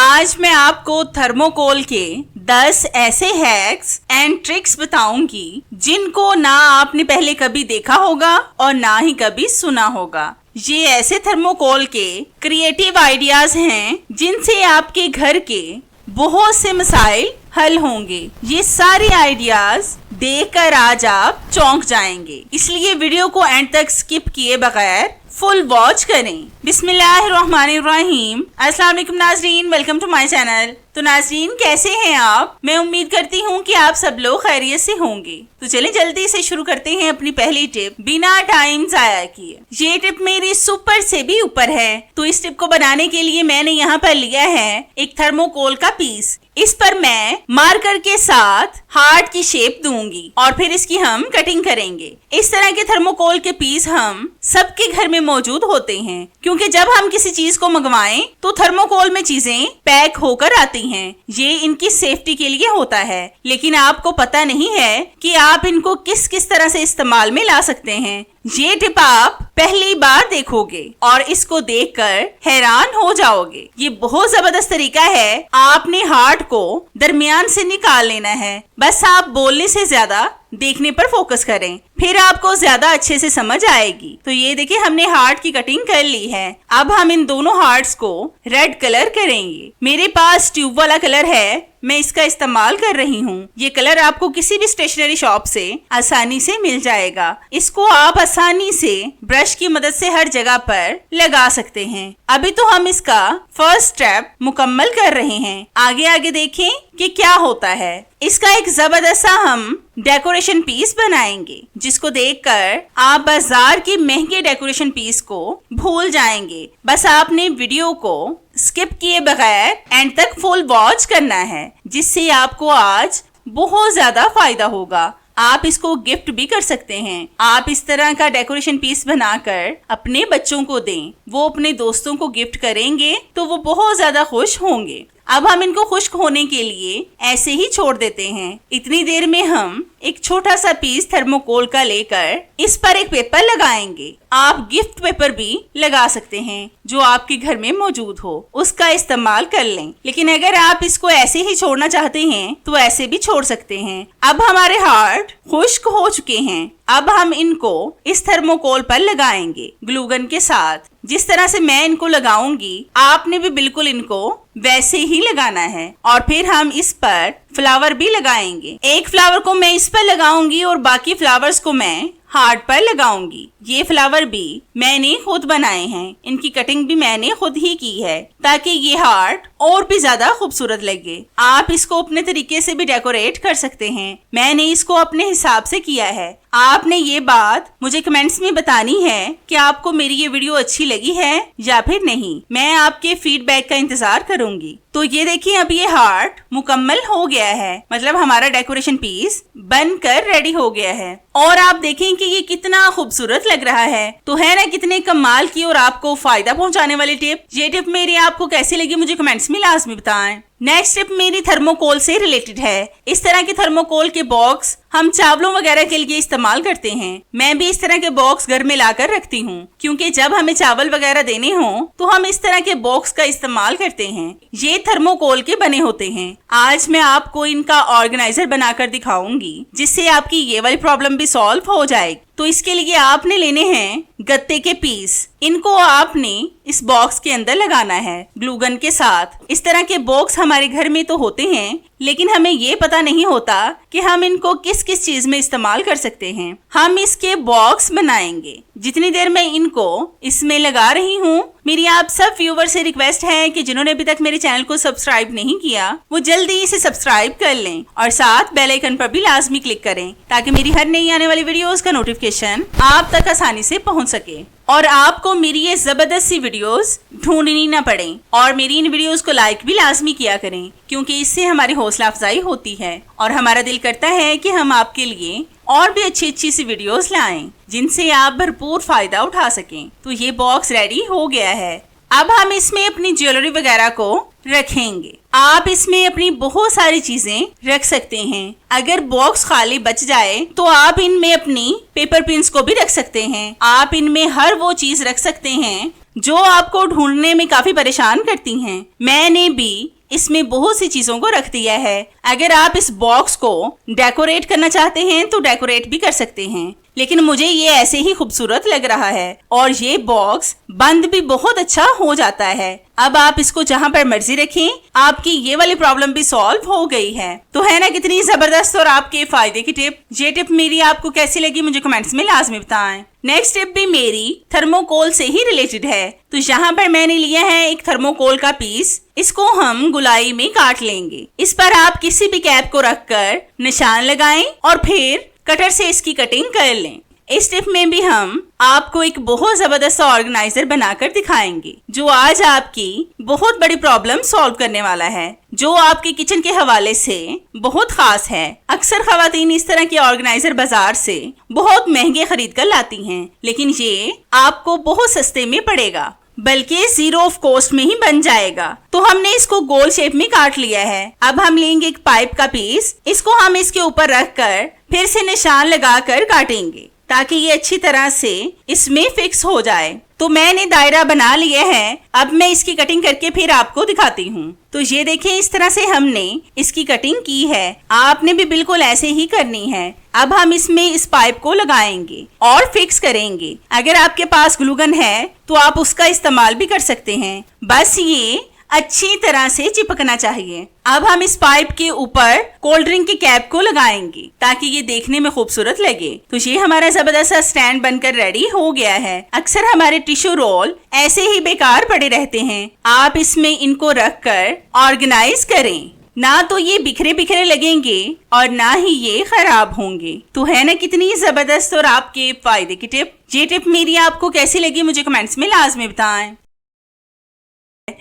आज मैं आपको थर्मोकोल के 10 ऐसे हैक्स एंड ट्रिक्स बताऊंगी जिनको ना आपने पहले कभी देखा होगा और ना ही कभी सुना होगा। ये ऐसे थर्मोकोल के क्रिएटिव आइडियाज हैं जिनसे आपके घर के बहुत से मसाइल हल होंगे। ये सारे आइडियाज देखकर आज आप चौंक जाएंगे, इसलिए वीडियो को एंड तक स्किप किए बगैर फुल वॉच करें। बिस्मिल्लाहिर्रहमानिर्रहीम। अस्सलाम वालेकुम नाजरीन, वेलकम टू माय चैनल। तो नाजरीन, कैसे हैं आप? मैं उम्मीद करती हूँ कि आप सब लोग खैरियत से होंगे। तो चलें जल्दी से शुरू करते हैं अपनी पहली टिप बिना टाइम जाया किए। ये टिप मेरी सुपर से भी ऊपर है। तो इस टिप को बनाने के लिए मैंने यहाँ पर लिया है एक थर्मोकोल का पीस। इस पर मैं मार्कर के साथ हार्ट की शेप दूंगी और फिर इसकी हम कटिंग करेंगे। इस तरह के थर्मोकोल के पीस हम सबके घर में मौजूद होते हैं, क्योंकि जब हम किसी चीज को मंगवाएं तो थर्मोकोल में चीजें पैक होकर आती हैं। ये इनकी सेफ्टी के लिए होता है, लेकिन आपको पता नहीं है कि आप इनको किस किस तरह से इस्तेमाल में ला सकते हैं। ये टिप आप पहली बार देखोगे और इसको देखकर हैरान हो जाओगे। ये बहुत जबरदस्त तरीका है। आपने हार्ट को दरमियान से निकाल लेना है। बस आप बोलने से ज्यादा देखने पर फोकस करें, फिर आपको ज्यादा अच्छे से समझ आएगी। तो ये देखिए, हमने हार्ट की कटिंग कर ली है। अब हम इन दोनों हार्ट्स को रेड कलर करेंगे। मेरे पास ट्यूब वाला कलर है, मैं इसका इस्तेमाल कर रही हूँ। ये कलर आपको किसी भी स्टेशनरी शॉप से आसानी से मिल जाएगा। इसको आप आसानी से ब्रश की मदद से हर जगह पर लगा सकते हैं। अभी तो हम इसका फर्स्ट स्टेप मुकम्मल कर रहे हैं। आगे आगे देखें कि क्या होता है। इसका एक जबरदस्त सा हम डेकोरेशन पीस बनाएंगे, जिसको देखकर आप बाजार के महंगे डेकोरेशन पीस को भूल जाएंगे। बस आपने वीडियो को स्किप किए बगैर एंड तक फुल वॉच करना है, जिससे आपको आज बहुत ज्यादा फायदा होगा। आप इसको गिफ्ट भी कर सकते हैं। आप इस तरह का डेकोरेशन पीस बनाकर अपने बच्चों को दें। वो अपने दोस्तों को गिफ्ट करेंगे तो वो बहुत ज्यादा खुश होंगे। अब हम इनको खुश्क होने के लिए ऐसे ही छोड़ देते हैं। इतनी देर में हम एक छोटा सा पीस थर्मोकोल का लेकर इस पर एक पेपर लगाएंगे। आप गिफ्ट पेपर भी लगा सकते हैं जो आपके घर में मौजूद हो, उसका इस्तेमाल कर लें। लेकिन अगर आप इसको ऐसे ही छोड़ना चाहते हैं तो ऐसे भी छोड़ सकते हैं। अब हमारे हार्ट खुश्क हो चुके हैं। अब हम इनको इस थर्मोकोल पर लगाएंगे ग्लू गन के साथ। जिस तरह से मैं इनको लगाऊंगी, आपने भी बिल्कुल इनको वैसे ही लगाना है। और फिर हम इस पर फ्लावर भी लगाएंगे। एक फ्लावर को मैं इस पर लगाऊंगी और बाकी फ्लावर्स को मैं हार्ट पर लगाऊंगी। ये फ्लावर भी मैंने खुद बनाए हैं। इनकी कटिंग भी मैंने खुद ही की है, ताकि ये हार्ट और भी ज्यादा खूबसूरत लगे। आप इसको अपने तरीके से भी डेकोरेट कर सकते हैं। मैंने इसको अपने हिसाब से किया है। आपने ये बात मुझे कमेंट्स में बतानी है कि आपको मेरी ये वीडियो अच्छी लगी है या फिर नहीं। मैं आपके फीडबैक का इंतजार करूंगी। तो ये देखिए, अब ये हार्ट मुकम्मल हो गया है, मतलब हमारा डेकोरेशन पीस बनकर रेडी हो गया है। और आप देखें कि ये कितना खूबसूरत लग रहा है। तो है ना कितने कमाल की और आपको फायदा पहुंचाने वाली टिप। ये टिप मेरी आपको कैसी लगी मुझे कमेंट्स में लाजमी बताएं। नेक्स्ट टिप मेरी थर्मोकोल से रिलेटेड है। इस तरह के थर्मोकोल के बॉक्स हम चावलों वगैरह के लिए इस्तेमाल करते हैं। मैं भी इस तरह के बॉक्स घर में लाकर रखती हूँ, क्योंकि जब हमें चावल वगैरह देने हो तो हम इस तरह के बॉक्स का इस्तेमाल करते हैं। ये थर्मोकोल के बने होते हैं। आज मैं आपको इनका ऑर्गेनाइजर बनाकर दिखाऊंगी, जिससे आपकी ये वाली प्रॉब्लम भी सॉल्व हो जाएगी। तो इसके लिए आपने लेने हैं गत्ते के पीस। इनको आपने इस बॉक्स के अंदर लगाना है ग्लू गन के साथ। इस तरह के बॉक्स हमारे घर में तो होते हैं, लेकिन हमें ये पता नहीं होता कि हम इनको किस किस चीज में इस्तेमाल कर सकते हैं। हम इसके बॉक्स बनाएंगे। जितनी देर मैं इनको इसमें लगा रही हूँ, मेरी आप सब व्यूवर से रिक्वेस्ट है कि जिन्होंने अभी तक मेरे चैनल को सब्सक्राइब नहीं किया, वो जल्दी से सब्सक्राइब कर लें और साथ बेल आइकन पर भी लाजमी क्लिक करें, ताकि मेरी हर नई आने वाली वीडियोस का नोटिफिकेशन आप तक आसानी से पहुंच सके और आपको मेरी ये जबरदस्त सी वीडियोस ढूंढनी ना पड़े। और मेरी इन वीडियोस को लाइक भी लाजमी किया करें, क्योंकि इससे हमारी हौसला अफजाई होती है और हमारा दिल करता है कि हम आपके लिए और भी अच्छी अच्छी सी वीडियोस लाएं, जिनसे आप भरपूर फायदा उठा सकें। तो ये बॉक्स रेडी हो गया है। अब हम इसमें अपनी ज्वेलरी वगैरह को रखेंगे। आप इसमें अपनी बहुत सारी चीजें रख सकते हैं। अगर बॉक्स खाली बच जाए तो आप इनमें अपनी पेपर पिन्स को भी रख सकते हैं। आप इनमें हर वो चीज रख सकते हैं जो आपको ढूंढने में काफी परेशान करती हैं। मैंने भी इसमें बहुत सी चीजों को रख दिया है। अगर आप इस बॉक्स को डेकोरेट करना चाहते हैं तो डेकोरेट भी कर सकते हैं, लेकिन मुझे ये ऐसे ही खूबसूरत लग रहा है और ये बॉक्स बंद भी बहुत अच्छा हो जाता है। अब आप इसको जहां पर मर्जी रखें, आपकी ये वाली प्रॉब्लम भी सॉल्व हो गई है। तो है ना कितनी जबरदस्त और आपके फायदे की टिप। ये टिप मेरी आपको कैसी लगी मुझे कमेंट्स में लाजमी बताएं। नेक्स्ट टिप भी मेरी थर्मोकोल से ही रिलेटेड है। तो यहाँ पर मैंने लिया है एक थर्मोकोल का पीस। इसको हम गुलाई में काट लेंगे। इस पर आप किसी भी कैप को रखकर निशान लगाएं और फिर कटर से इसकी कटिंग कर लें। इस टिप में भी हम आपको एक बहुत जबरदस्त ऑर्गेनाइजर बनाकर दिखाएंगे, जो आज आपकी बहुत बड़ी प्रॉब्लम सॉल्व करने वाला है, जो आपके किचन के हवाले से बहुत खास है। अक्सर खवातीन इस तरह के ऑर्गेनाइजर बाजार से बहुत महंगे खरीद कर लाती हैं, लेकिन ये आपको बहुत सस्ते में पड़ेगा, बल्कि जीरो ऑफ कॉस्ट में ही बन जाएगा। तो हमने इसको गोल शेप में काट लिया है। अब हम लेंगे एक पाइप का पीस। इसको हम इसके ऊपर रखकर फिर से निशान लगाकर काटेंगे ताकि ये अच्छी तरह से इसमें फिक्स हो जाए। तो मैंने दायरा बना लिया है। अब मैं इसकी कटिंग करके फिर आपको दिखाती हूँ। तो ये देखें, इस तरह से हमने इसकी कटिंग की है। आपने भी बिल्कुल ऐसे ही करनी है। अब हम इसमें इस पाइप को लगाएंगे और फिक्स करेंगे। अगर आपके पास ग्लू गन है तो आप उसका इस्तेमाल भी कर सकते हैं, बस ये अच्छी तरह से चिपकना चाहिए। अब हम इस पाइप के ऊपर कोल्ड ड्रिंक की कैप को लगाएंगे ताकि ये देखने में खूबसूरत लगे। तो ये हमारा जबरदस्त स्टैंड बनकर रेडी हो गया है। अक्सर हमारे टिश्यू रोल ऐसे ही बेकार पड़े रहते हैं। आप इसमें इनको रखकर ऑर्गेनाइज करें, ना तो ये बिखरे बिखरे लगेंगे और ना ही ये खराब होंगे। तो है ना कितनी जबरदस्त और आपके फायदे की टिप। ये टिप मेरी आपको कैसी लगी मुझे कमेंट्स में लाजमी बताएं।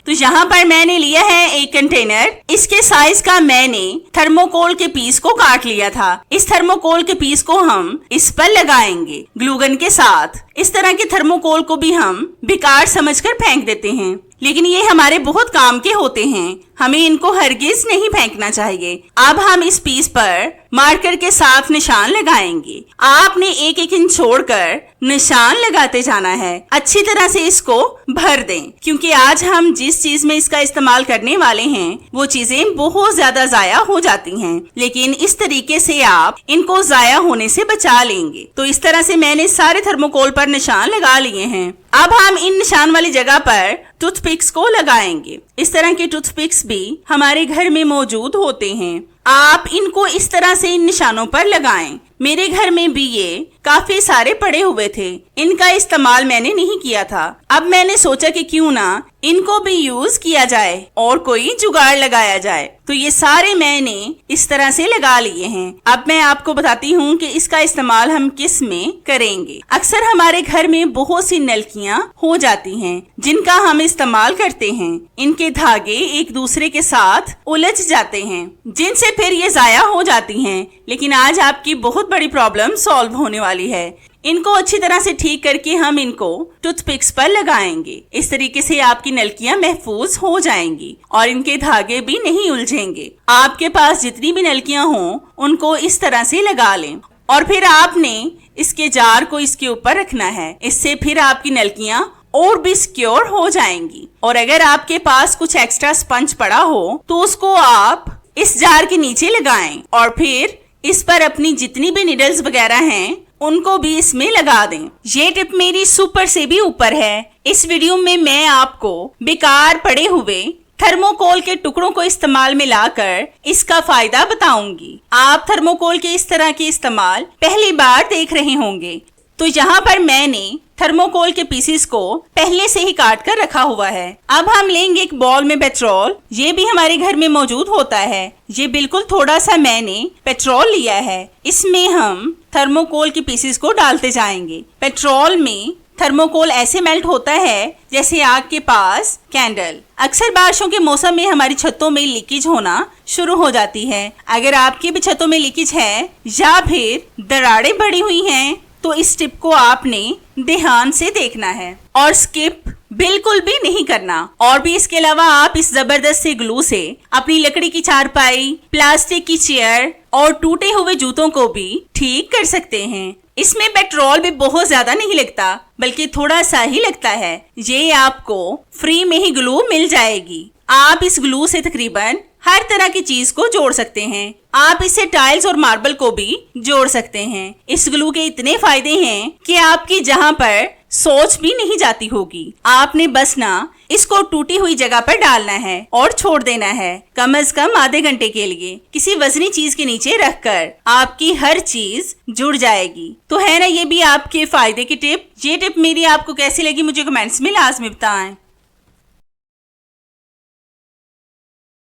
तो यहाँ पर मैंने लिया है एक कंटेनर। इसके साइज का मैंने थर्मोकोल के पीस को काट लिया था। इस थर्मोकोल के पीस को हम इस पर लगाएंगे ग्लूगन के साथ। इस तरह के थर्मोकोल को भी हम बेकार समझकर फेंक देते हैं, लेकिन ये हमारे बहुत काम के होते हैं। हमें इनको हरगिज नहीं फेंकना चाहिए। अब हम इस पीस पर मार्कर के साथ निशान लगाएंगे। आपने एक एक इंच छोड़कर निशान लगाते जाना है। अच्छी तरह से इसको भर दें, क्योंकि आज हम जिस चीज में इसका इस्तेमाल करने वाले हैं वो चीजें बहुत ज्यादा जाया हो जाती हैं, लेकिन इस तरीके से आप इनको जाया होने से बचा लेंगे। तो इस तरह से मैंने सारे थर्मोकोल पर निशान लगा लिए हैं। अब हम इन निशान वाली जगह पर टूथपिक्स को लगाएंगे। इस तरह के टूथपिक्स भी हमारे घर में मौजूद होते हैं। आप इनको इस तरह से इन निशानों पर लगाएं। मेरे घर में भी ये काफी सारे पड़े हुए थे। इनका इस्तेमाल मैंने नहीं किया था। अब मैंने सोचा कि क्यों ना इनको भी यूज किया जाए और कोई जुगाड़ लगाया जाए। तो ये सारे मैंने इस तरह से लगा लिए हैं। अब मैं आपको बताती हूँ कि इसका इस्तेमाल हम किस में करेंगे। अक्सर हमारे घर में बहुत सी नलकियाँ हो जाती हैं जिनका हम इस्तेमाल करते हैं। इनके धागे एक दूसरे के साथ उलझ जाते हैं, जिनसे फिर ये जाया हो जाती हैं। लेकिन आज आपकी बहुत बड़ी प्रॉब्लम सॉल्व होने वाली है। इनको अच्छी तरह से ठीक करके हम इनको टूथपिक्स पर लगाएंगे। इस तरीके से आपकी नलकियां महफूज हो जाएंगी और इनके धागे भी नहीं उलझेंगे। आपके पास जितनी भी नलकियां हों उनको इस तरह से लगा लें और फिर आपने इसके जार को इसके ऊपर रखना है। इससे फिर आपकी नलकियां और भी सिक्योर हो जाएंगी। और अगर आपके पास कुछ एक्स्ट्रा स्पंज पड़ा हो तो उसको आप इस जार के नीचे लगाएं और फिर इस पर अपनी जितनी भी निडल्स वगैरह हैं उनको भी इसमें लगा दें। ये टिप मेरी सुपर से भी ऊपर है। इस वीडियो में मैं आपको बेकार पड़े हुए थर्मोकोल के टुकड़ों को इस्तेमाल में लाकर इसका फायदा बताऊंगी। आप थर्मोकोल के इस तरह के इस्तेमाल पहली बार देख रहे होंगे। तो यहाँ पर मैंने थर्मोकोल के पीसेस को पहले से ही काट कर रखा हुआ है। अब हम लेंगे एक बॉल में पेट्रोल। ये भी हमारे घर में मौजूद होता है। ये बिल्कुल थोड़ा सा मैंने पेट्रोल लिया है। इसमें हम थर्मोकोल के पीसेस को डालते जाएंगे। पेट्रोल में थर्मोकोल ऐसे मेल्ट होता है जैसे आग के पास कैंडल। अक्सर बारिशों के मौसम में हमारी छतों में लीकेज होना शुरू हो जाती है। अगर आपकी भी छतों में लीकेज है या फिर दरारें पड़ी हुई हैं तो इस टिप को आपने ध्यान से देखना है और स्किप बिल्कुल भी नहीं करना। और भी इसके अलावा आप इस जबरदस्त से ग्लू से अपनी लकड़ी की चारपाई, प्लास्टिक की चेयर और टूटे हुए जूतों को भी ठीक कर सकते हैं। इसमें पेट्रोल भी बहुत ज्यादा नहीं लगता, बल्कि थोड़ा सा ही लगता है। ये आपको फ्री में ही ग्लू मिल जाएगी। आप इस ग्लू से तकरीबन हर तरह की चीज को जोड़ सकते हैं। आप इससे टाइल्स और मार्बल को भी जोड़ सकते हैं। इस ग्लू के इतने फायदे हैं कि आपकी जहां पर सोच भी नहीं जाती होगी। आपने बस ना इसको टूटी हुई जगह पर डालना है और छोड़ देना है कम से कम आधे घंटे के लिए, किसी वजनी चीज के नीचे रखकर। आपकी हर चीज जुड़ जाएगी। तो है ना ये भी आपके फायदे की टिप। ये टिप मेरी आपको कैसी लगी मुझे कमेंट्स में लाजमी बताएं।